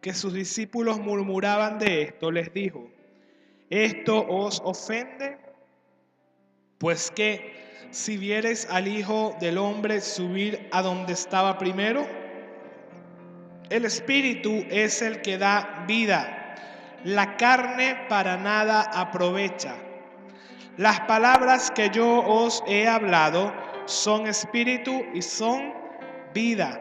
que sus discípulos murmuraban de esto, les dijo: ¿esto os ofende? Pues que si viereis al Hijo del Hombre subir a donde estaba primero, el Espíritu es el que da vida, la carne para nada aprovecha. Las palabras que yo os he hablado son espíritu y son vida,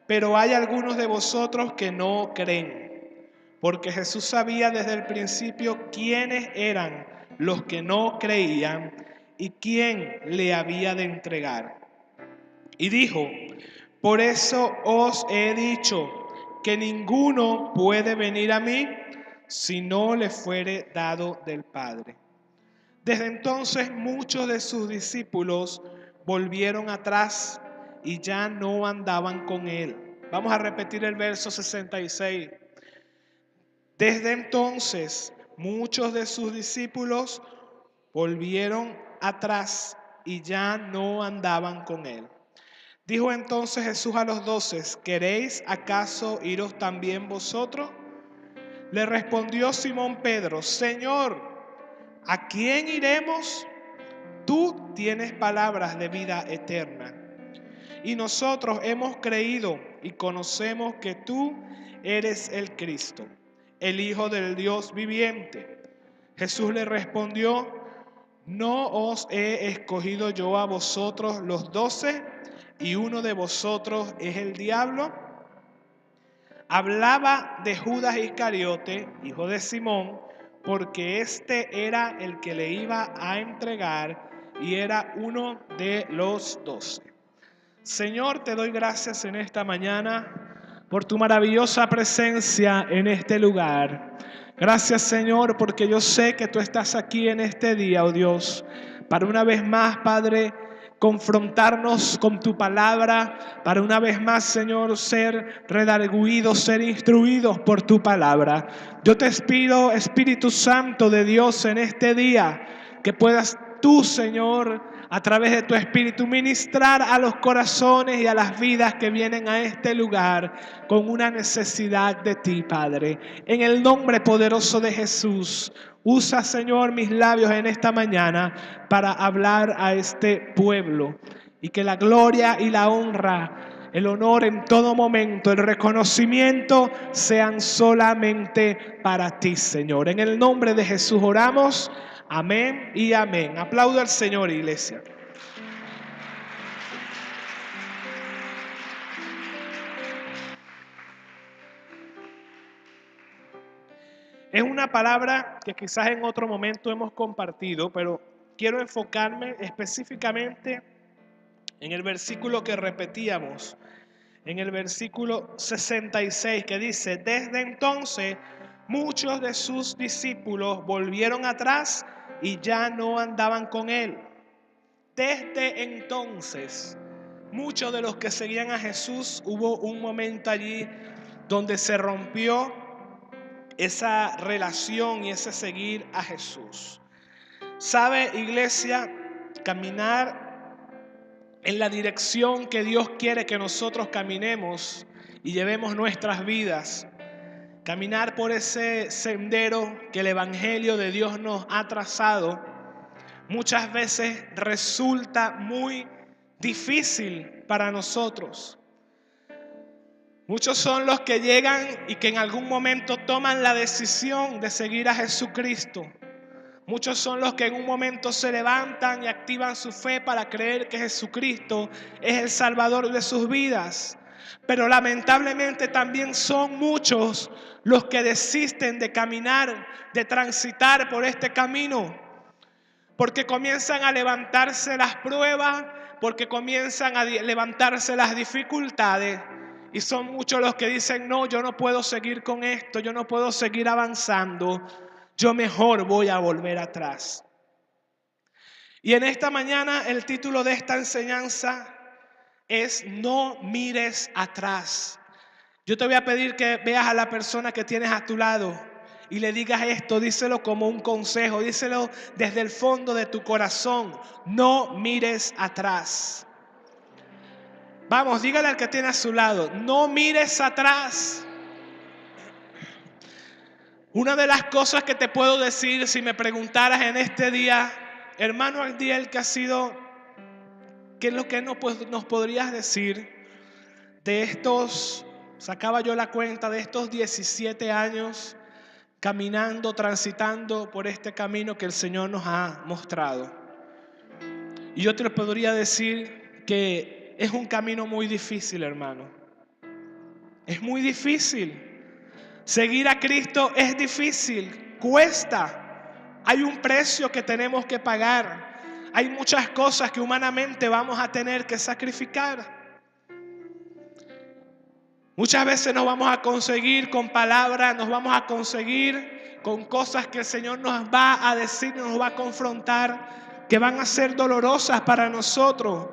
pero hay algunos de vosotros que no creen, porque Jesús sabía desde el principio quiénes eran los que no creían y quién le había de entregar. Y dijo: por eso os he dicho que ninguno puede venir a mí si no le fuere dado del Padre. Desde entonces muchos de sus discípulos volvieron atrás y ya no andaban con él. Vamos a repetir el verso 66. Desde entonces muchos de sus discípulos volvieron atrás y ya no andaban con él. Dijo entonces Jesús a los 12: ¿queréis acaso iros también vosotros? Le respondió Simón Pedro: Señor, ¿a quién iremos? Tú tienes palabras de vida eterna. Y nosotros hemos creído y conocemos que tú eres el Cristo, el Hijo del Dios viviente. Jesús le respondió: ¿no os he escogido yo a vosotros los 12 y uno de vosotros es el diablo? Hablaba de Judas Iscariote, hijo de Simón, porque este era el que le iba a entregar y era uno de los 12. Señor, te doy gracias en esta mañana por tu maravillosa presencia en este lugar. Gracias, Señor, porque yo sé que tú estás aquí en este día, oh Dios, para una vez más, Padre, confrontarnos con tu palabra, para una vez más, Señor, ser redarguidos, ser instruidos por tu palabra. Yo te pido, Espíritu Santo de Dios, en este día, que puedas tú, Señor, a través de tu Espíritu, ministrar a los corazones y a las vidas que vienen a este lugar con una necesidad de ti, Padre. En el nombre poderoso de Jesús, usa, Señor, mis labios en esta mañana para hablar a este pueblo. Y que la gloria y la honra, el honor en todo momento, el reconocimiento sean solamente para ti, Señor. En el nombre de Jesús oramos. Amén y amén. Aplaudo al Señor, iglesia. Es una palabra que quizás en otro momento hemos compartido, pero quiero enfocarme específicamente en el versículo que repetíamos, en el versículo 66, que dice: desde entonces muchos de sus discípulos volvieron atrás y ya no andaban con él. Desde entonces, muchos de los que seguían a Jesús, hubo un momento allí donde se rompió esa relación y ese seguir a Jesús. ¿Sabe, iglesia? Caminar en la dirección que Dios quiere que nosotros caminemos y llevemos nuestras vidas. Caminar por ese sendero que el Evangelio de Dios nos ha trazado, muchas veces resulta muy difícil para nosotros. Muchos son los que llegan y que en algún momento toman la decisión de seguir a Jesucristo. Muchos son los que en un momento se levantan y activan su fe para creer que Jesucristo es el Salvador de sus vidas. Pero lamentablemente también son muchos los que desisten de caminar, de transitar por este camino. Porque comienzan a levantarse las pruebas, porque comienzan a levantarse las dificultades. Y son muchos los que dicen: no, yo no puedo seguir con esto, yo no puedo seguir avanzando, yo mejor voy a volver atrás. Y en esta mañana el título de esta enseñanza es: no mires atrás. Yo te voy a pedir que veas a la persona que tienes a tu lado y le digas esto, díselo como un consejo, díselo desde el fondo de tu corazón: no mires atrás. Vamos, dígale al que tiene a su lado: no mires atrás. Una de las cosas que te puedo decir si me preguntaras en este día, hermano Agdiel, ¿qué es lo que nos podrías decir de estos, sacaba yo la cuenta, de estos 17 años caminando, transitando por este camino que el Señor nos ha mostrado? Y yo te podría decir que es un camino muy difícil, hermano. Es muy difícil. Seguir a Cristo es difícil, cuesta. Hay un precio que tenemos que pagar. Hay muchas cosas que humanamente vamos a tener que sacrificar. Muchas veces nos vamos a conseguir con palabras, nos vamos a conseguir con cosas que el Señor nos va a decir, nos va a confrontar, que van a ser dolorosas para nosotros,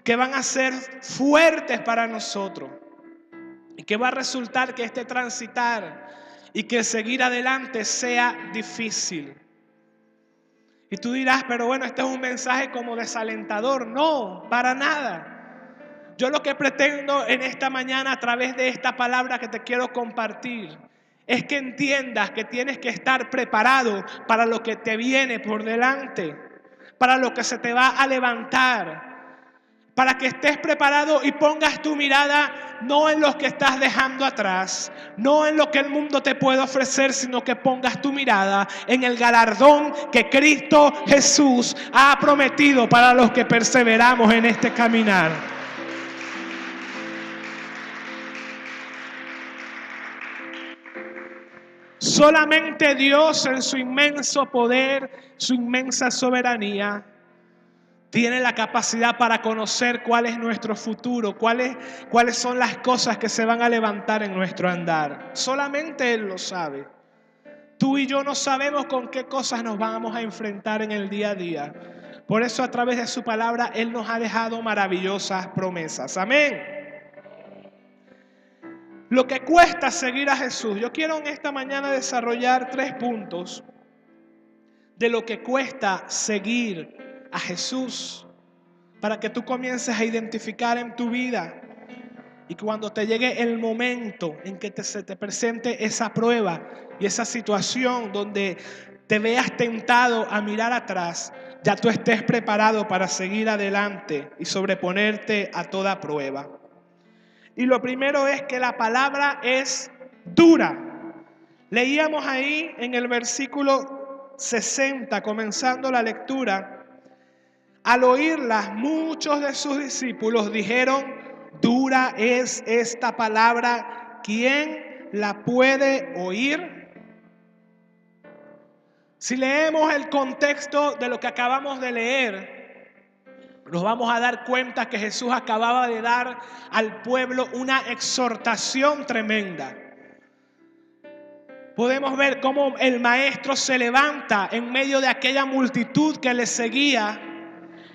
que van a ser fuertes para nosotros. Y que va a resultar que este transitar y que seguir adelante sea difícil. Y tú dirás, pero bueno, este es un mensaje como desalentador. No, para nada. Yo lo que pretendo en esta mañana a través de esta palabra que te quiero compartir es que entiendas que tienes que estar preparado para lo que te viene por delante, para lo que se te va a levantar. Para que estés preparado y pongas tu mirada no en lo que estás dejando atrás, no en lo que el mundo te puede ofrecer, sino que pongas tu mirada en el galardón que Cristo Jesús ha prometido para los que perseveramos en este caminar. Solamente Dios en su inmenso poder, su inmensa soberanía, tiene la capacidad para conocer cuál es nuestro futuro, cuáles son las cosas que se van a levantar en nuestro andar. Solamente Él lo sabe. Tú y yo no sabemos con qué cosas nos vamos a enfrentar en el día a día. Por eso a través de su palabra Él nos ha dejado maravillosas promesas. Amén. Lo que cuesta seguir a Jesús. Yo quiero en esta mañana desarrollar 3 puntos de lo que cuesta seguir a Jesús, para que tú comiences a identificar en tu vida y cuando te llegue el momento en que se te presente esa prueba y esa situación donde te veas tentado a mirar atrás, ya tú estés preparado para seguir adelante y sobreponerte a toda prueba. Y lo primero es que la palabra es dura. Leíamos ahí en el versículo 60, comenzando la lectura: al oírlas, muchos de sus discípulos dijeron, dura es esta palabra, ¿quién la puede oír? Si leemos el contexto de lo que acabamos de leer, nos vamos a dar cuenta que Jesús acababa de dar al pueblo una exhortación tremenda. Podemos ver cómo el maestro se levanta en medio de aquella multitud que le seguía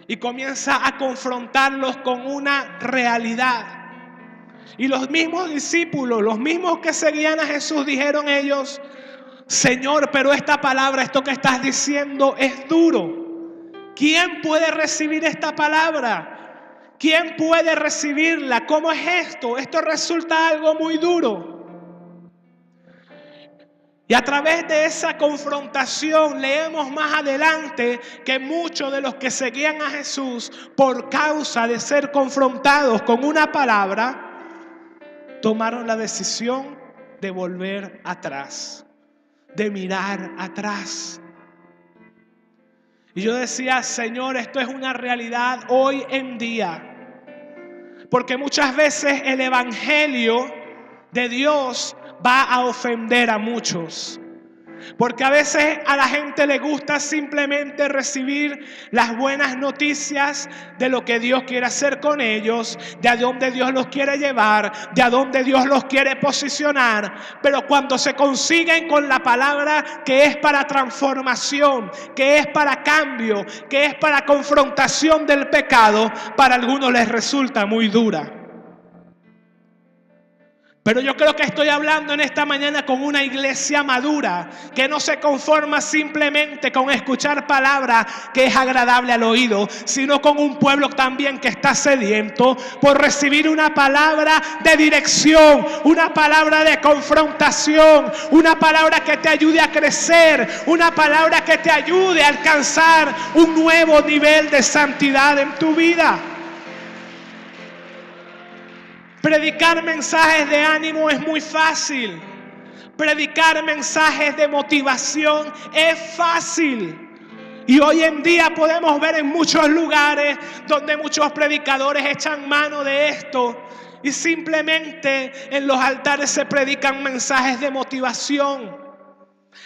y comienza a confrontarlos con una realidad. Y los mismos discípulos, los mismos que seguían a Jesús, dijeron ellos, Señor, pero esta palabra, esto que estás diciendo es duro. ¿Quién puede recibir esta palabra? ¿Quién puede recibirla? ¿Cómo es esto? Esto resulta algo muy duro. Y a través de esa confrontación leemos más adelante que muchos de los que seguían a Jesús, por causa de ser confrontados con una palabra, tomaron la decisión de volver atrás, de mirar atrás. Y yo decía, Señor, esto es una realidad hoy en día, porque muchas veces el evangelio de Dios va a ofender a muchos. Porque a veces a la gente le gusta simplemente recibir las buenas noticias de lo que Dios quiere hacer con ellos, de a dónde Dios los quiere llevar, de a dónde Dios los quiere posicionar. Pero cuando se consiguen con la palabra que es para transformación, que es para cambio, que es para confrontación del pecado, para algunos les resulta muy dura. Pero yo creo que estoy hablando en esta mañana con una iglesia madura que no se conforma simplemente con escuchar palabra que es agradable al oído, sino con un pueblo también que está sediento por recibir una palabra de dirección, una palabra de confrontación, una palabra que te ayude a crecer, una palabra que te ayude a alcanzar un nuevo nivel de santidad en tu vida. Predicar mensajes de ánimo es muy fácil. Predicar mensajes de motivación es fácil. Y hoy en día podemos ver en muchos lugares donde muchos predicadores echan mano de esto y simplemente en los altares se predican mensajes de motivación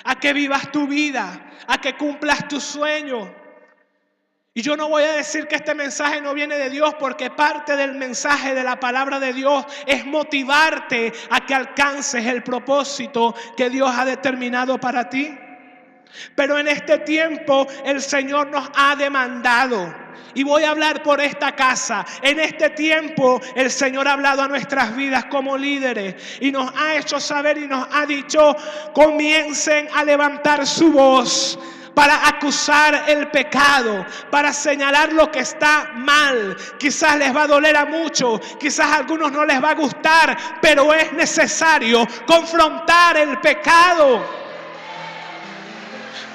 a que vivas tu vida, a que cumplas tus sueños. Y yo no voy a decir que este mensaje no viene de Dios, porque parte del mensaje de la palabra de Dios es motivarte a que alcances el propósito que Dios ha determinado para ti. Pero en este tiempo el Señor nos ha demandado, y voy a hablar por esta casa. En este tiempo el Señor ha hablado a nuestras vidas como líderes y nos ha hecho saber y nos ha dicho: comiencen a levantar su voz para acusar el pecado, para señalar lo que está mal. Quizás les va a doler a muchos, quizás a algunos no les va a gustar, pero es necesario confrontar el pecado.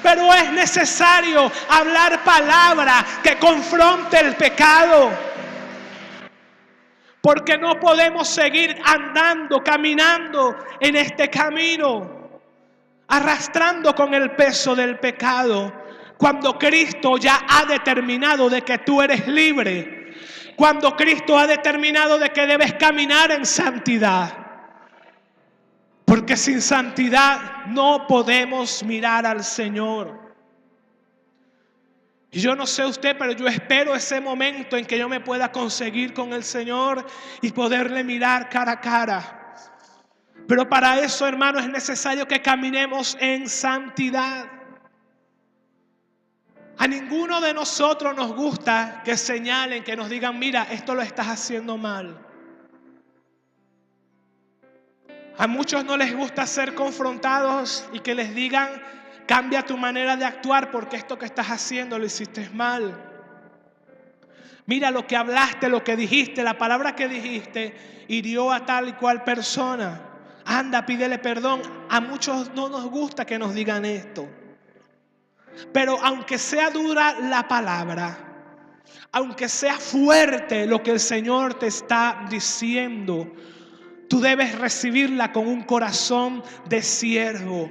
Pero es necesario hablar palabra que confronte el pecado. Porque no podemos seguir andando, caminando en este camino, arrastrando con el peso del pecado, cuando Cristo ya ha determinado de que tú eres libre, cuando Cristo ha determinado de que debes caminar en santidad. Porque sin santidad no podemos mirar al Señor. Y yo no sé usted, pero yo espero ese momento en que yo me pueda conseguir con el Señor y poderle mirar cara a cara. Pero para eso, hermano, es necesario que caminemos en santidad. A ninguno de nosotros nos gusta que señalen, que nos digan: mira, esto lo estás haciendo mal. A muchos no les gusta ser confrontados y que les digan: cambia tu manera de actuar porque esto que estás haciendo lo hiciste mal. Mira lo que hablaste, lo que dijiste, la palabra que dijiste hirió a tal y cual persona. Anda, pídele perdón. A muchos no nos gusta que nos digan esto. Pero aunque sea dura la palabra, aunque sea fuerte lo que el Señor te está diciendo, tú debes recibirla con un corazón de siervo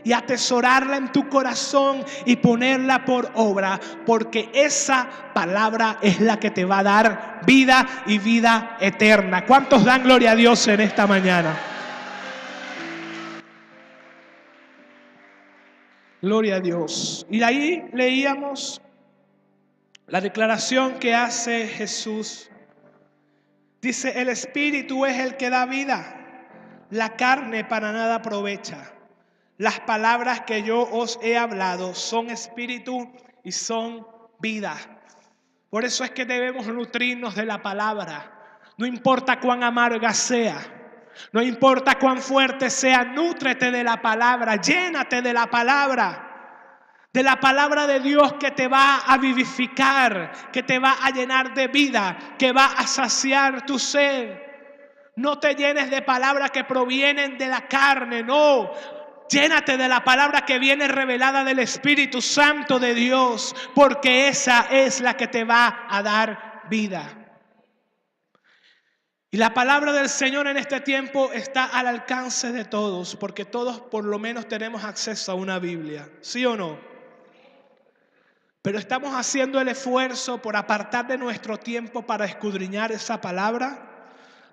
y atesorarla en tu corazón y ponerla por obra, porque esa palabra es la que te va a dar vida y vida eterna. ¿Cuántos dan gloria a Dios en esta mañana? Gloria a Dios. Y ahí leíamos la declaración que hace Jesús. Dice: el Espíritu es el que da vida, la carne para nada aprovecha. Las palabras que yo os he hablado son espíritu y son vida. Por eso es que debemos nutrirnos de la palabra. No importa cuán amarga sea, no importa cuán fuerte sea, nútrete de la palabra, llénate de la palabra. De la palabra de Dios que te va a vivificar, que te va a llenar de vida, que va a saciar tu sed. No te llenes de palabras que provienen de la carne, no. Llénate de la palabra que viene revelada del Espíritu Santo de Dios, porque esa es la que te va a dar vida. Y la palabra del Señor en este tiempo está al alcance de todos, porque todos por lo menos tenemos acceso a una Biblia, ¿sí o no? Pero estamos haciendo el esfuerzo por apartar de nuestro tiempo para escudriñar esa palabra,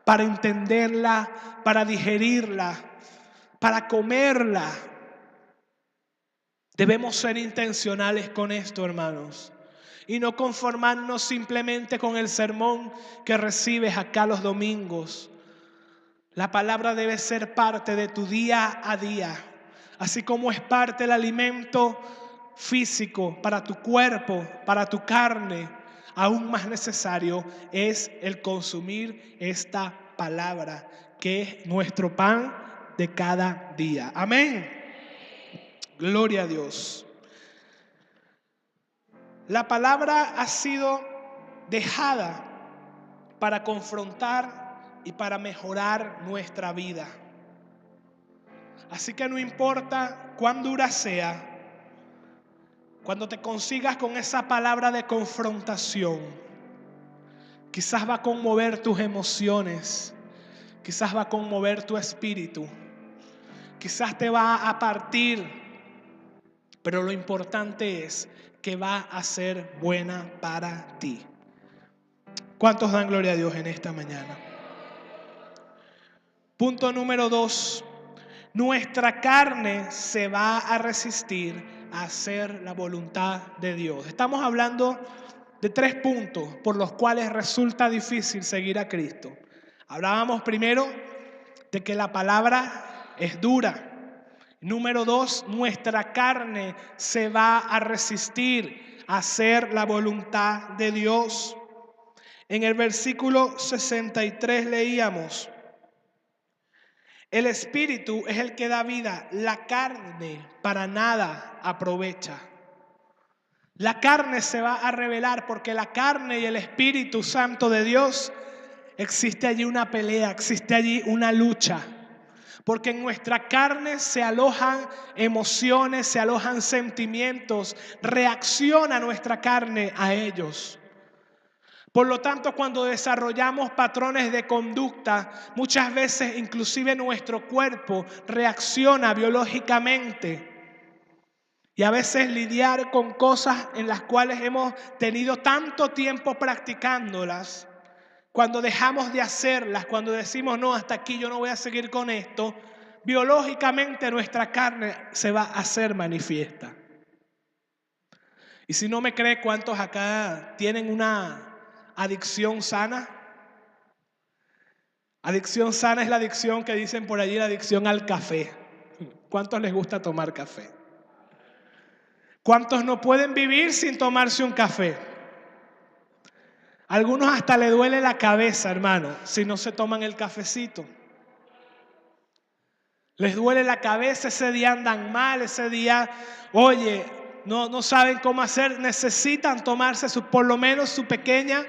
para entenderla, para digerirla, para comerla. Debemos ser intencionales con esto, hermanos, y no conformarnos simplemente con el sermón que recibes acá los domingos. La palabra debe ser parte de tu día a día, así como es parte del alimento físico para tu cuerpo, para tu carne. Aún más necesario es el consumir esta palabra que es nuestro pan de cada día. Amén. Gloria a Dios. La palabra ha sido dejada para confrontar y para mejorar nuestra vida. Así que no importa cuán dura sea, cuando te consigas con esa palabra de confrontación, quizás va a conmover tus emociones, quizás va a conmover tu espíritu, quizás te va a partir, pero lo importante es que va a ser buena para ti. ¿Cuántos dan gloria a Dios en esta mañana? Punto número 2. Nuestra carne se va a resistir a hacer la voluntad de Dios. Estamos hablando de 3 puntos por los cuales resulta difícil seguir a Cristo. Hablábamos primero de que la palabra es dura. Número 2, nuestra carne se va a resistir a hacer la voluntad de Dios. En el versículo 63 leíamos: el espíritu es el que da vida, la carne para nada aprovecha. La carne se va a rebelar porque la carne y el Espíritu Santo de Dios, existe allí una pelea, existe allí una lucha. Porque en nuestra carne se alojan emociones, se alojan sentimientos, reacciona nuestra carne a ellos. Por lo tanto, cuando desarrollamos patrones de conducta, muchas veces inclusive nuestro cuerpo reacciona biológicamente. Y a veces lidiar con cosas en las cuales hemos tenido tanto tiempo practicándolas, cuando dejamos de hacerlas, cuando decimos no, hasta aquí yo no voy a seguir con esto, biológicamente nuestra carne se va a hacer manifiesta. Y si no me cree, ¿cuántos acá tienen una adicción sana? Adicción sana es la adicción que dicen por allí, la adicción al café. ¿Cuántos les gusta tomar café? ¿Cuántos no pueden vivir sin tomarse un café? Algunos hasta le duele la cabeza, hermano, si no se toman el cafecito. Les duele la cabeza, ese día andan mal, ese día, oye, no saben cómo hacer, necesitan tomarse por lo menos su pequeña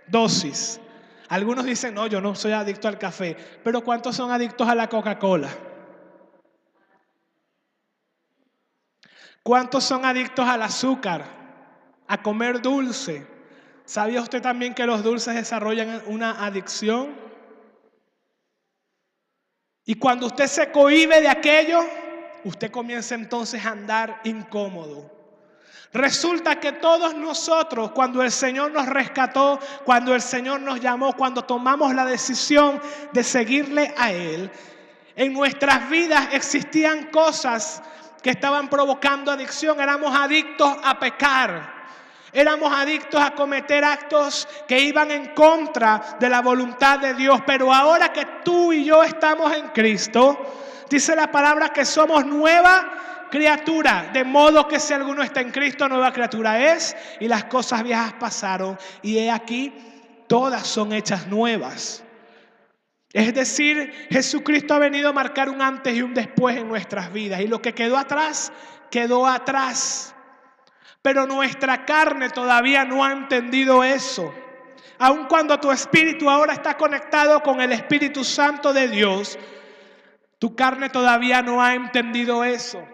dosis. Algunos dicen, no, yo no soy adicto al café, pero ¿cuántos son adictos a la Coca-Cola? ¿Cuántos son adictos al azúcar, a comer dulce? ¿Sabía usted también que los dulces desarrollan una adicción? Y cuando usted se cohíbe de aquello, usted comienza entonces a andar incómodo. Resulta que todos nosotros, cuando el Señor nos rescató, cuando el Señor nos llamó, cuando tomamos la decisión de seguirle a Él, en nuestras vidas existían cosas que estaban provocando adicción. Éramos adictos a pecar. Éramos adictos a cometer actos que iban en contra de la voluntad de Dios. Pero ahora que tú y yo estamos en Cristo, dice la palabra que somos nueva criatura. De modo que si alguno está en Cristo, nueva criatura es. Y las cosas viejas pasaron. Y he aquí, todas son hechas nuevas. Es decir, Jesucristo ha venido a marcar un antes y un después en nuestras vidas. Y lo que quedó atrás, quedó atrás. Pero nuestra carne todavía no ha entendido eso. Aun cuando tu espíritu ahora está conectado con el Espíritu Santo de Dios, tu carne todavía no ha entendido eso.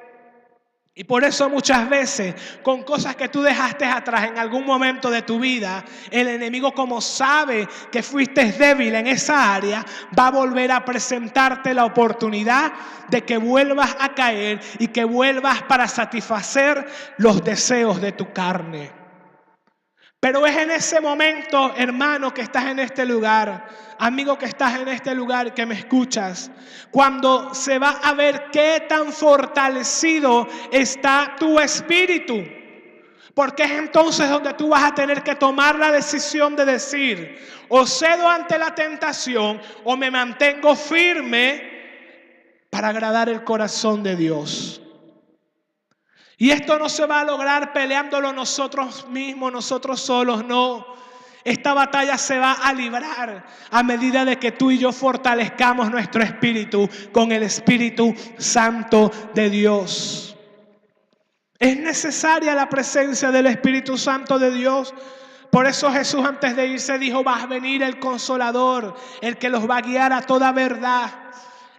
Y por eso muchas veces, con cosas que tú dejaste atrás en algún momento de tu vida, el enemigo, como sabe que fuiste débil en esa área, va a volver a presentarte la oportunidad de que vuelvas a caer y que vuelvas para satisfacer los deseos de tu carne. Pero es en ese momento, hermano, que estás en este lugar, amigo que estás en este lugar, que me escuchas, cuando se va a ver qué tan fortalecido está tu espíritu. Porque es entonces donde tú vas a tener que tomar la decisión de decir, o cedo ante la tentación o me mantengo firme para agradar el corazón de Dios. Y esto no se va a lograr peleándolo nosotros mismos, nosotros solos, no. Esta batalla se va a librar a medida de que tú y yo fortalezcamos nuestro espíritu con el Espíritu Santo de Dios. Es necesaria la presencia del Espíritu Santo de Dios. Por eso Jesús antes de irse dijo: va a venir el Consolador, el que los va a guiar a toda verdad.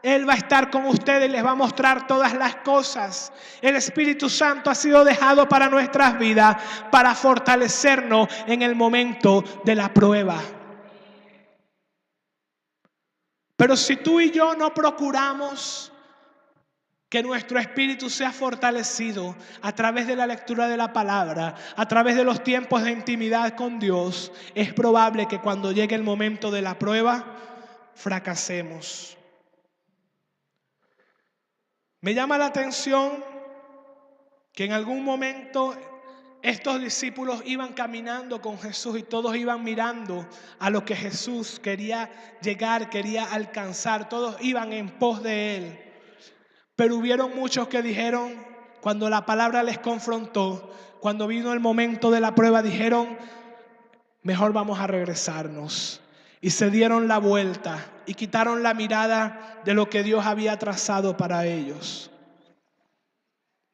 Él va a estar con ustedes y les va a mostrar todas las cosas. El Espíritu Santo ha sido dejado para nuestras vidas, para fortalecernos en el momento de la prueba. Pero si tú y yo no procuramos que nuestro espíritu sea fortalecido a través de la lectura de la palabra, a través de los tiempos de intimidad con Dios, es probable que cuando llegue el momento de la prueba, fracasemos. Me llama la atención que en algún momento estos discípulos iban caminando con Jesús y todos iban mirando a lo que Jesús quería llegar, quería alcanzar. Todos iban en pos de Él. Pero hubieron muchos que dijeron, cuando la palabra les confrontó, cuando vino el momento de la prueba, dijeron: mejor vamos a regresarnos. Y se dieron la vuelta y quitaron la mirada de lo que Dios había trazado para ellos.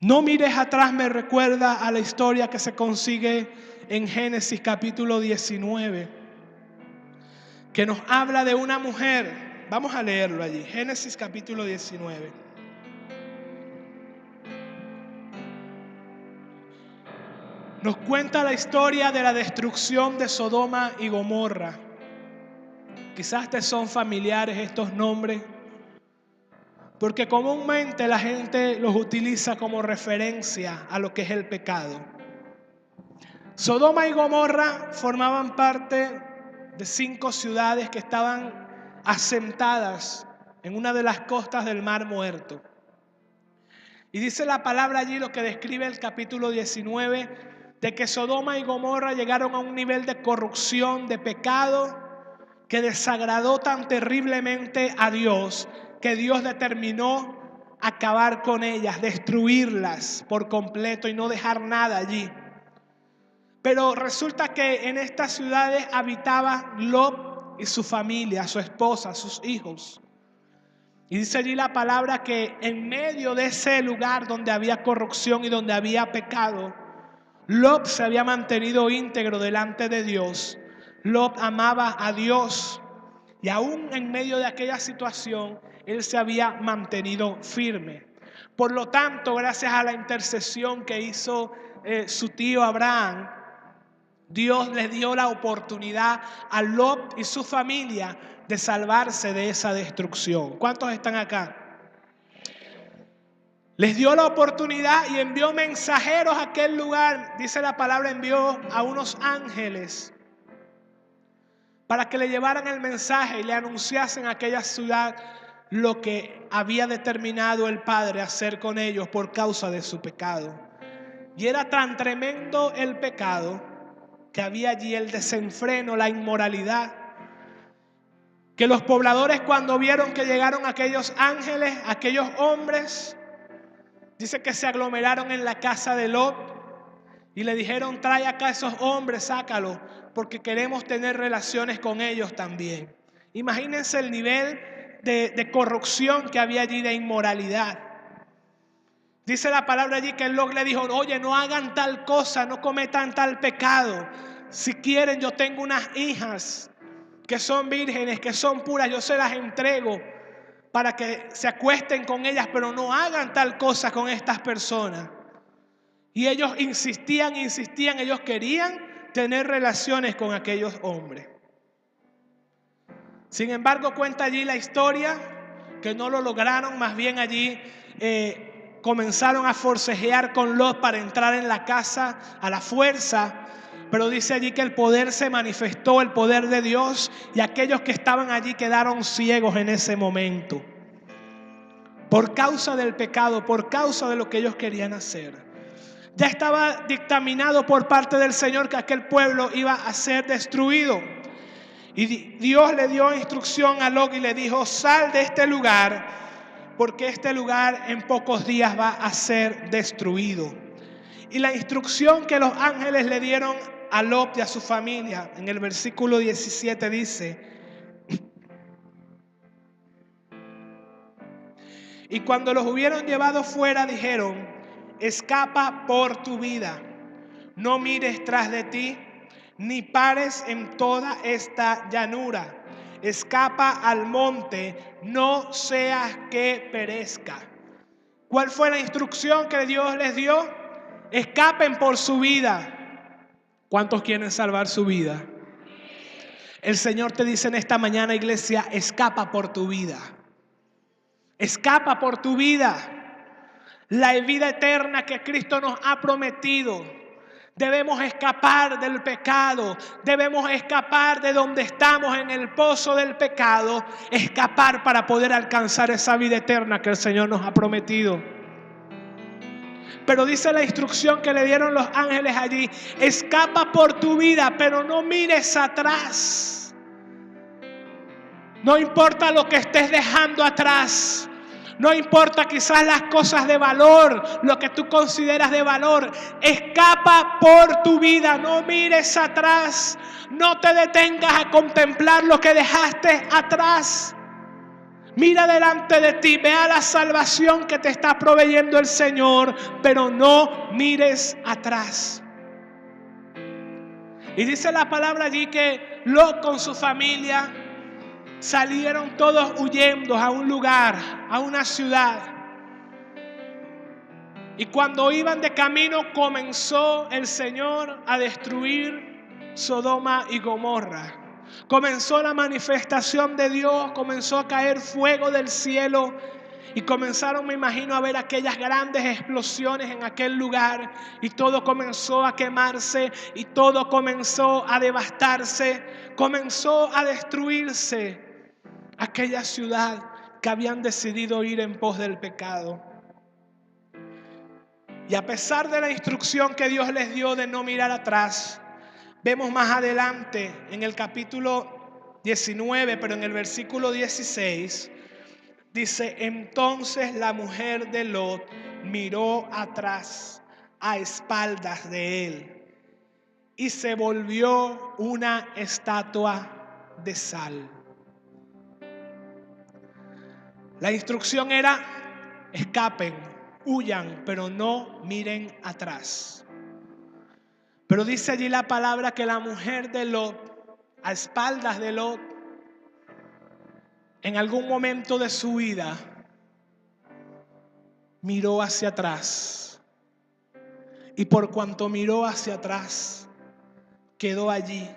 No mires atrás me recuerda a la historia que se consigue en Génesis capítulo 19, que nos habla de una mujer. Vamos a leerlo allí, Génesis capítulo 19. Nos cuenta la historia de la destrucción de Sodoma y Gomorra. Quizás te son familiares estos nombres, porque comúnmente la gente los utiliza como referencia a lo que es el pecado. Sodoma y Gomorra formaban parte de 5 ciudades que estaban asentadas en una de las costas del Mar Muerto. Y dice la palabra allí, lo que describe el capítulo 19, de que Sodoma y Gomorra llegaron a un nivel de corrupción, de pecado, que desagradó tan terriblemente a Dios, que Dios determinó acabar con ellas, destruirlas por completo y no dejar nada allí. Pero resulta que en estas ciudades habitaba Lot y su familia, su esposa, sus hijos. Y dice allí la palabra que en medio de ese lugar donde había corrupción y donde había pecado, Lot se había mantenido íntegro delante de Dios. Lot amaba a Dios y aún en medio de aquella situación, él se había mantenido firme. Por lo tanto, gracias a la intercesión que hizo su tío Abraham, Dios le dio la oportunidad a Lot y su familia de salvarse de esa destrucción. ¿Cuántos están acá? Les dio la oportunidad y envió mensajeros a aquel lugar. Dice la palabra, envió a unos ángeles para que le llevaran el mensaje y le anunciasen a aquella ciudad lo que había determinado el Padre hacer con ellos por causa de su pecado. Y era tan tremendo el pecado que había allí, el desenfreno, la inmoralidad, que los pobladores, cuando vieron que llegaron aquellos ángeles, aquellos hombres, dice que se aglomeraron en la casa de Lot y le dijeron: trae acá esos hombres, sácalos, porque queremos tener relaciones con ellos también. Imagínense el nivel de corrupción que había allí, de inmoralidad. Dice la palabra allí que Lot le dijo: oye, no hagan tal cosa, no cometan tal pecado. Si quieren, yo tengo unas hijas que son vírgenes, que son puras, yo se las entrego para que se acuesten con ellas, pero no hagan tal cosa con estas personas. Y ellos insistían, ellos querían tener relaciones con aquellos hombres. Sin embargo, cuenta allí la historia que no lo lograron, más bien allí comenzaron a forcejear con Lot para entrar en la casa a la fuerza. Pero dice allí que el poder se manifestó, el poder de Dios, y aquellos que estaban allí quedaron ciegos en ese momento. Por causa del pecado, por causa de lo que ellos querían hacer. Ya estaba dictaminado por parte del Señor que aquel pueblo iba a ser destruido. Y Dios le dio instrucción a Lot y le dijo: sal de este lugar, porque este lugar en pocos días va a ser destruido. Y la instrucción que los ángeles le dieron a Lot y a su familia. En el versículo 17 dice: y cuando los hubieron llevado fuera, dijeron: escapa por tu vida, no mires tras de ti, ni pares en toda esta llanura. Escapa al monte, no seas que perezca. ¿Cuál fue la instrucción que Dios les dio? Escapen por su vida. ¿Cuántos quieren salvar su vida? El Señor te dice en esta mañana, iglesia: escapa por tu vida. Escapa por tu vida. La vida eterna que Cristo nos ha prometido. Debemos escapar del pecado. Debemos escapar de donde estamos, en el pozo del pecado. Escapar para poder alcanzar esa vida eterna que el Señor nos ha prometido. Pero dice la instrucción que le dieron los ángeles allí: escapa por tu vida, pero no mires atrás. No importa lo que estés dejando atrás. No importa quizás las cosas de valor, lo que tú consideras de valor. Escapa por tu vida, no mires atrás. No te detengas a contemplar lo que dejaste atrás. Mira delante de ti, vea la salvación que te está proveyendo el Señor, pero no mires atrás. Y dice la palabra allí que Lot con su familia salieron todos huyendo a un lugar, a una ciudad. Y cuando iban de camino, comenzó el Señor a destruir Sodoma y Gomorra. Comenzó la manifestación de Dios, comenzó a caer fuego del cielo. Y comenzaron, me imagino, a ver aquellas grandes explosiones en aquel lugar. Y todo comenzó a quemarse y todo comenzó a devastarse. Comenzó a destruirse aquella ciudad que habían decidido ir en pos del pecado. Y a pesar de la instrucción que Dios les dio de no mirar atrás, vemos más adelante en el capítulo 19, pero en el versículo 16, dice: entonces la mujer de Lot miró atrás, a espaldas de él, y se volvió una estatua de sal. La instrucción era: escapen, huyan, pero no miren atrás. Pero dice allí la palabra que la mujer de Lot, a espaldas de Lot, en algún momento de su vida, miró hacia atrás. Y por cuanto miró hacia atrás, quedó allí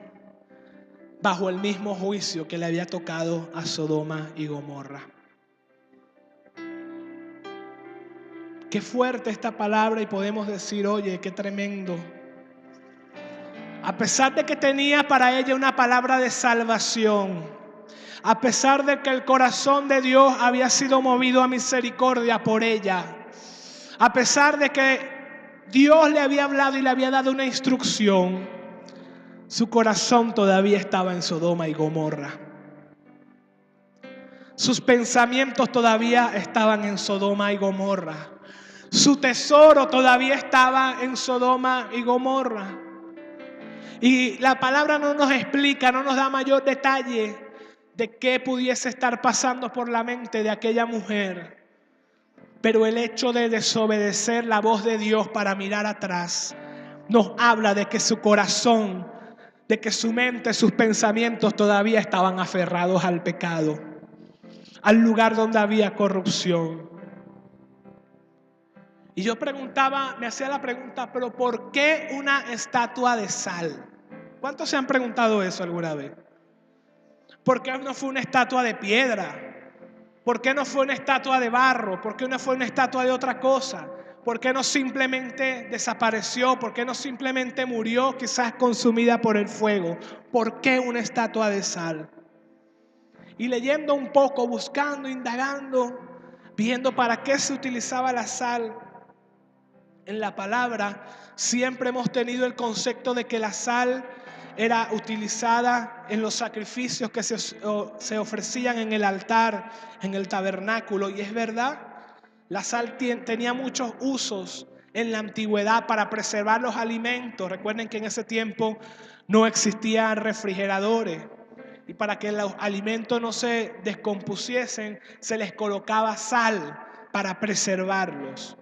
bajo el mismo juicio que le había tocado a Sodoma y Gomorra. Qué fuerte esta palabra, y podemos decir: oye, qué tremendo. A pesar de que tenía para ella una palabra de salvación, a pesar de que el corazón de Dios había sido movido a misericordia por ella, a pesar de que Dios le había hablado y le había dado una instrucción, su corazón todavía estaba en Sodoma y Gomorra. Sus pensamientos todavía estaban en Sodoma y Gomorra. Su tesoro todavía estaba en Sodoma y Gomorra. Y la palabra no nos explica, no nos da mayor detalle de qué pudiese estar pasando por la mente de aquella mujer. Pero el hecho de desobedecer la voz de Dios para mirar atrás nos habla de que su corazón, de que su mente, sus pensamientos todavía estaban aferrados al pecado, al lugar donde había corrupción. Y yo me hacía la pregunta: ¿pero por qué una estatua de sal? ¿Cuántos se han preguntado eso alguna vez? ¿Por qué no fue una estatua de piedra? ¿Por qué no fue una estatua de barro? ¿Por qué no fue una estatua de otra cosa? ¿Por qué no simplemente desapareció? ¿Por qué no simplemente murió, quizás consumida por el fuego? ¿Por qué una estatua de sal? Y leyendo un poco, buscando, indagando, viendo para qué se utilizaba la sal en la palabra, siempre hemos tenido el concepto de que la sal era utilizada en los sacrificios que se ofrecían en el altar, en el tabernáculo. Y es verdad, la sal tenía muchos usos en la antigüedad para preservar los alimentos. Recuerden que en ese tiempo no existían refrigeradores y para que los alimentos no se descompusiesen se les colocaba sal para preservarlos.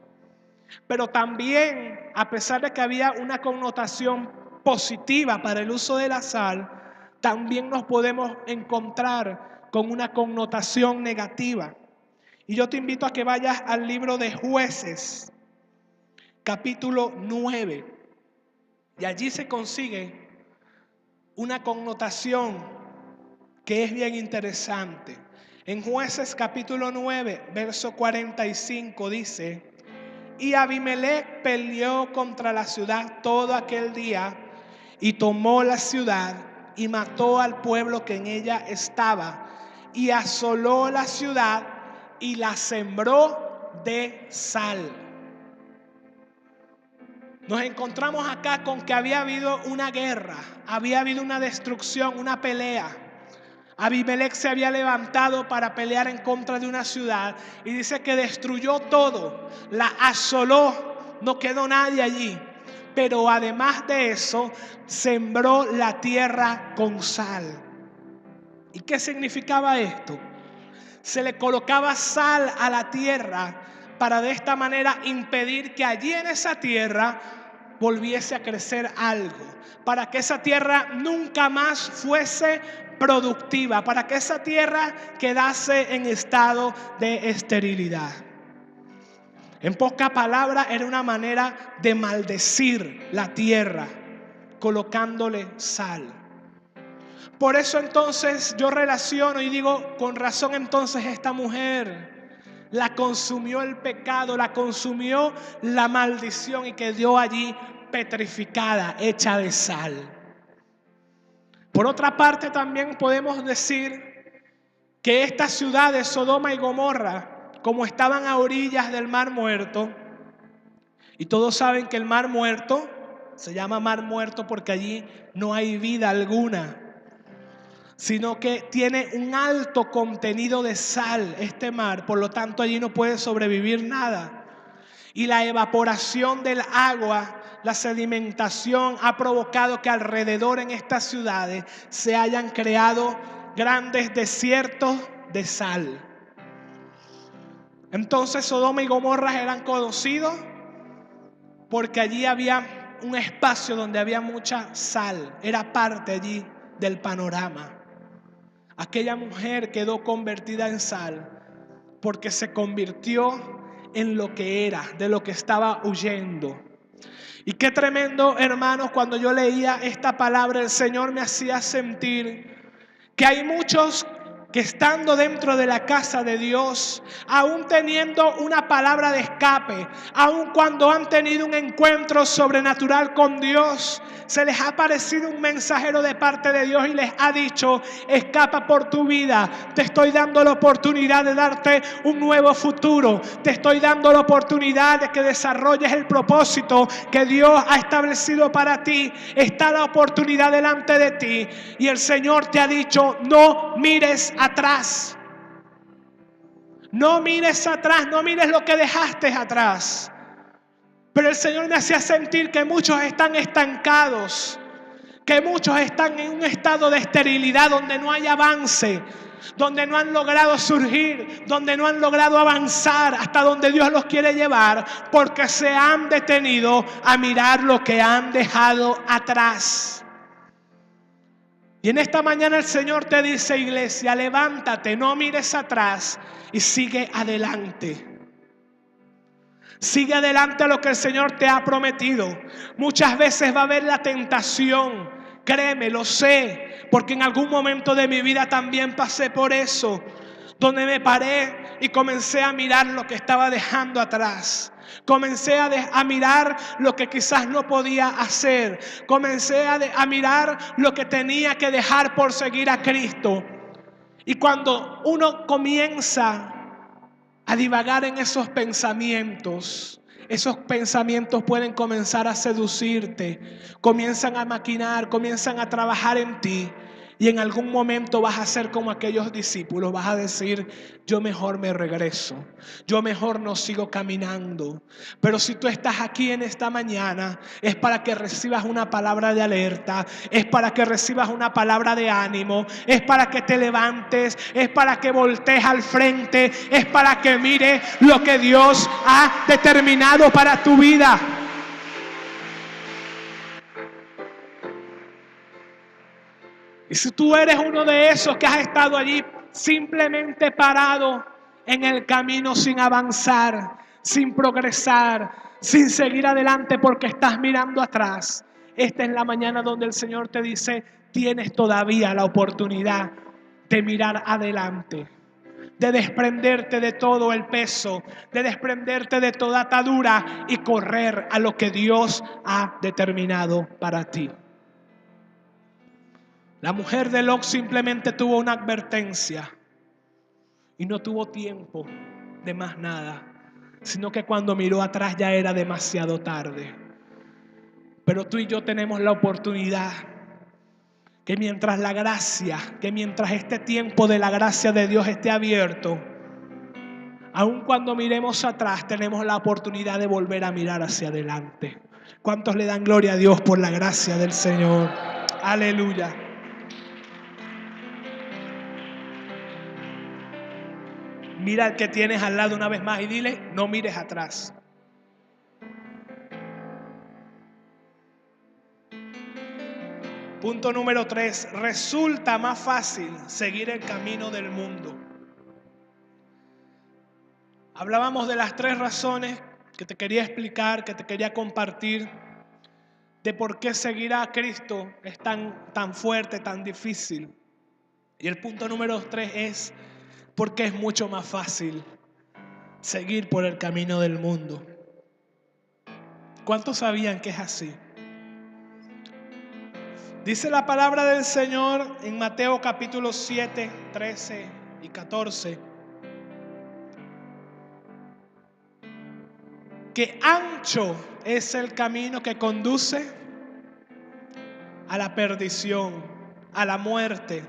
Pero también, a pesar de que había una connotación positiva para el uso de la sal, también nos podemos encontrar con una connotación negativa. Y yo te invito a que vayas al libro de Jueces, capítulo 9. Y allí se consigue una connotación que es bien interesante. En Jueces capítulo 9, verso 45 dice: y Abimelech peleó contra la ciudad todo aquel día y tomó la ciudad y mató al pueblo que en ella estaba y asoló la ciudad y la sembró de sal. Nos encontramos acá con que había habido una guerra, había habido una destrucción, una pelea. Abimelech se había levantado para pelear en contra de una ciudad y dice que destruyó todo, la asoló, no quedó nadie allí. Pero además de eso, sembró la tierra con sal. ¿Y qué significaba esto? Se le colocaba sal a la tierra para de esta manera impedir que allí en esa tierra volviese a crecer algo, para que esa tierra nunca más fuese productiva, para que esa tierra quedase en estado de esterilidad. En pocas palabras, era una manera de maldecir la tierra, colocándole sal. Por eso entonces yo relaciono y digo, con razón entonces esta mujer la consumió el pecado, la consumió la maldición y quedó allí petrificada, hecha de sal. Por otra parte también podemos decir que estas ciudades, Sodoma y Gomorra, como estaban a orillas del Mar Muerto, y todos saben que el Mar Muerto se llama Mar Muerto porque allí no hay vida alguna, sino que tiene un alto contenido de sal este mar, por lo tanto allí no puede sobrevivir nada. Y la evaporación del agua, la sedimentación ha provocado que alrededor en estas ciudades se hayan creado grandes desiertos de sal. Entonces Sodoma y Gomorra eran conocidos porque allí había un espacio donde había mucha sal, era parte allí del panorama. Aquella mujer quedó convertida en sal porque se convirtió en lo que era, de lo que estaba huyendo. Y qué tremendo, hermanos, cuando yo leía esta palabra, el Señor me hacía sentir que hay muchos que estando dentro de la casa de Dios, aún teniendo una palabra de escape, aún cuando han tenido un encuentro sobrenatural con Dios, se les ha aparecido un mensajero de parte de Dios y les ha dicho: escapa por tu vida, te estoy dando la oportunidad de darte un nuevo futuro, te estoy dando la oportunidad de que desarrolles el propósito que Dios ha establecido para ti, está la oportunidad delante de ti. Y el Señor te ha dicho: no mires atrás, no mires atrás, no mires lo que dejaste atrás. Pero el Señor me hacía sentir que muchos están estancados, que muchos están en un estado de esterilidad donde no hay avance, donde no han logrado surgir, donde no han logrado avanzar hasta donde Dios los quiere llevar, porque se han detenido a mirar lo que han dejado atrás. Y en esta mañana el Señor te dice: iglesia, levántate, no mires atrás y sigue adelante. Sigue adelante a lo que el Señor te ha prometido. Muchas veces va a haber la tentación, créeme, lo sé, porque en algún momento de mi vida también pasé por eso, donde me paré y comencé a mirar lo que estaba dejando atrás. Comencé a mirar lo que quizás no podía hacer. Comencé a mirar lo que tenía que dejar por seguir a Cristo. Y cuando uno comienza a divagar en esos pensamientos pueden comenzar a seducirte, comienzan a maquinar, comienzan a trabajar en ti. Y en algún momento vas a ser como aquellos discípulos, vas a decir, yo mejor me regreso, yo mejor no sigo caminando. Pero si tú estás aquí en esta mañana, es para que recibas una palabra de alerta, es para que recibas una palabra de ánimo, es para que te levantes, es para que voltees al frente, es para que mires lo que Dios ha determinado para tu vida. Y si tú eres uno de esos que has estado allí simplemente parado en el camino sin avanzar, sin progresar, sin seguir adelante porque estás mirando atrás, esta es la mañana donde el Señor te dice, tienes todavía la oportunidad de mirar adelante, de desprenderte de todo el peso, de desprenderte de toda atadura y correr a lo que Dios ha determinado para ti. La mujer de Lot simplemente tuvo una advertencia y no tuvo tiempo de más nada, sino que cuando miró atrás ya era demasiado tarde. Pero tú y yo tenemos la oportunidad que mientras la gracia, que mientras este tiempo de la gracia de Dios esté abierto, aun cuando miremos atrás, tenemos la oportunidad de volver a mirar hacia adelante. ¿Cuántos le dan gloria a Dios por la gracia del Señor? Aleluya. Mira al que tienes al lado una vez más y dile, no mires atrás. Punto número 3. Resulta más fácil seguir el camino del mundo. Hablábamos de las 3 razones que te quería explicar, que te quería compartir, de por qué seguir a Cristo es tan fuerte, tan difícil. Y el punto número 3 es porque es mucho más fácil seguir por el camino del mundo. ¿Cuántos sabían que es así? Dice la palabra del Señor en Mateo capítulo 7, 13 y 14. Que ancho es el camino que conduce a la perdición, a la muerte.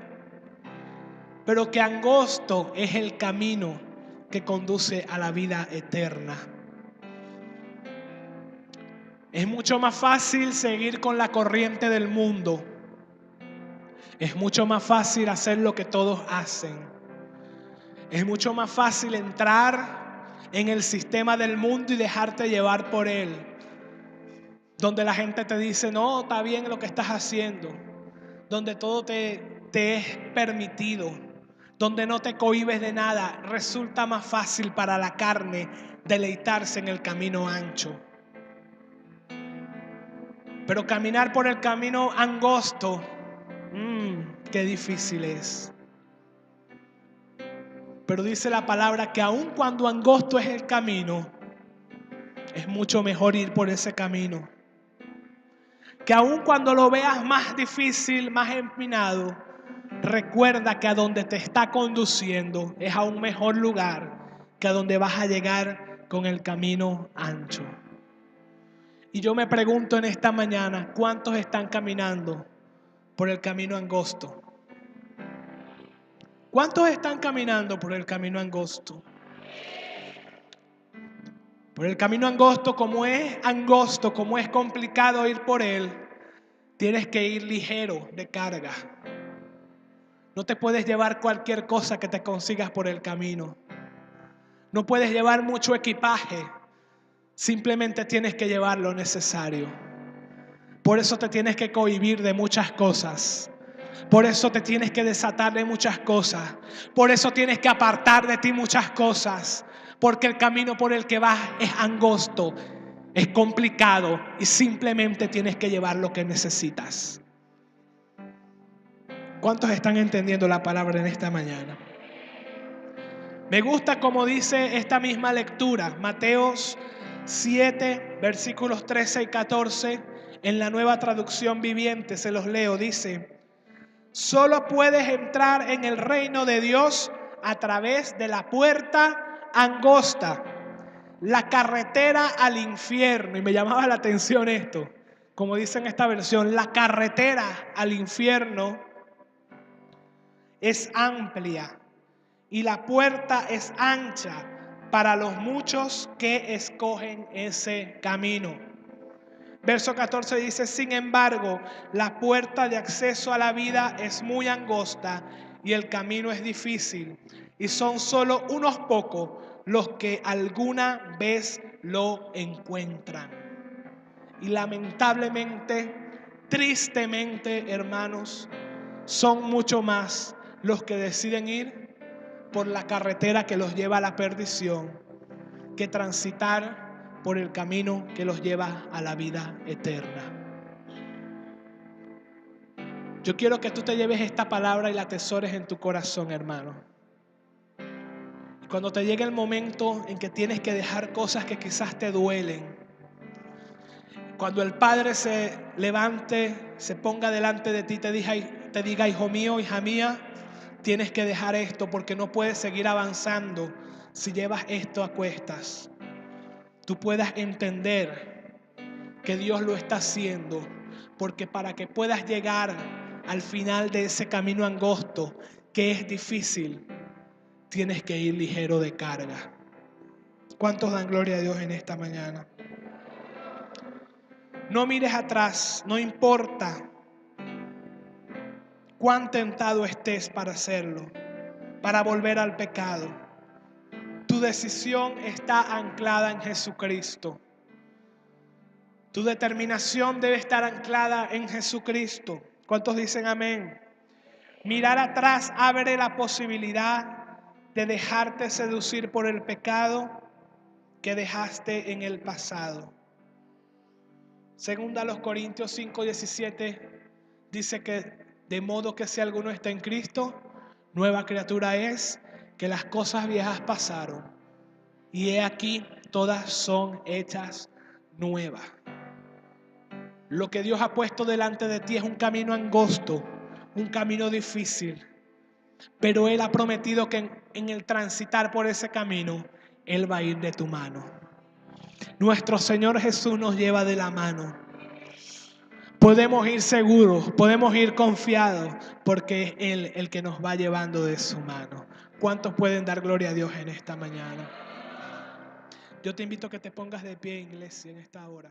Pero que angosto es el camino que conduce a la vida eterna. Es mucho más fácil seguir con la corriente del mundo. Es mucho más fácil hacer lo que todos hacen. Es mucho más fácil entrar en el sistema del mundo y dejarte llevar por él. Donde la gente te dice, no, está bien lo que estás haciendo. Donde todo te es permitido. Donde no te cohibes de nada. Resulta más fácil para la carne deleitarse en el camino ancho. Pero caminar por el camino angosto, qué difícil es. Pero dice la palabra que aun cuando angosto es el camino, es mucho mejor ir por ese camino. Que aun cuando lo veas más difícil, más empinado, recuerda que a donde te está conduciendo es a un mejor lugar que a donde vas a llegar con el camino ancho. Y yo me pregunto en esta mañana, ¿cuántos están caminando por el camino angosto? ¿Cuántos están caminando por el camino angosto? Por el camino angosto, como es complicado ir por él, tienes que ir ligero de carga. No te puedes llevar cualquier cosa que te consigas por el camino. No puedes llevar mucho equipaje. Simplemente tienes que llevar lo necesario. Por eso te tienes que cohibir de muchas cosas. Por eso te tienes que desatar de muchas cosas. Por eso tienes que apartar de ti muchas cosas. Porque el camino por el que vas es angosto, es complicado y simplemente tienes que llevar lo que necesitas. ¿Cuántos están entendiendo la palabra en esta mañana? Me gusta como dice esta misma lectura, Mateos 7, versículos 13 y 14, en la Nueva Traducción Viviente, se los leo, dice: solo puedes entrar en el reino de Dios a través de la puerta angosta, la carretera al infierno. Y me llamaba la atención esto, como dice en esta versión, la carretera al infierno es amplia y la puerta es ancha para los muchos que escogen ese camino. Verso 14 dice: sin embargo, la puerta de acceso a la vida es muy angosta y el camino es difícil, y son solo unos pocos los que alguna vez lo encuentran. Y lamentablemente, tristemente, hermanos, son mucho más los que deciden ir por la carretera que los lleva a la perdición que transitar por el camino que los lleva a la vida eterna. Yo quiero que tú te lleves esta palabra y la atesores en tu corazón, hermano. Y cuando te llegue el momento en que tienes que dejar cosas que quizás te duelen, cuando el Padre se levante, se ponga delante de ti, te diga, hijo mío, hija mía, tienes que dejar esto porque no puedes seguir avanzando si llevas esto a cuestas. Tú puedas entender que Dios lo está haciendo, porque para que puedas llegar al final de ese camino angosto, que es difícil, tienes que ir ligero de carga. ¿Cuántos dan gloria a Dios en esta mañana? No mires atrás, no importa cuán tentado estés para hacerlo, para volver al pecado. Tu decisión está anclada en Jesucristo. Tu determinación debe estar anclada en Jesucristo. ¿Cuántos dicen amén? Mirar atrás abre la posibilidad de dejarte seducir por el pecado que dejaste en el pasado. Segunda a los Corintios 5:17 dice que de modo que si alguno está en Cristo, nueva criatura es, que las cosas viejas pasaron y he aquí todas son hechas nuevas. Lo que Dios ha puesto delante de ti es un camino angosto, un camino difícil, pero Él ha prometido que en el transitar por ese camino, Él va a ir de tu mano. Nuestro Señor Jesús nos lleva de la mano. Podemos ir seguros, podemos ir confiados, porque es Él el que nos va llevando de su mano. ¿Cuántos pueden dar gloria a Dios en esta mañana? Yo te invito a que te pongas de pie, iglesia, en esta hora.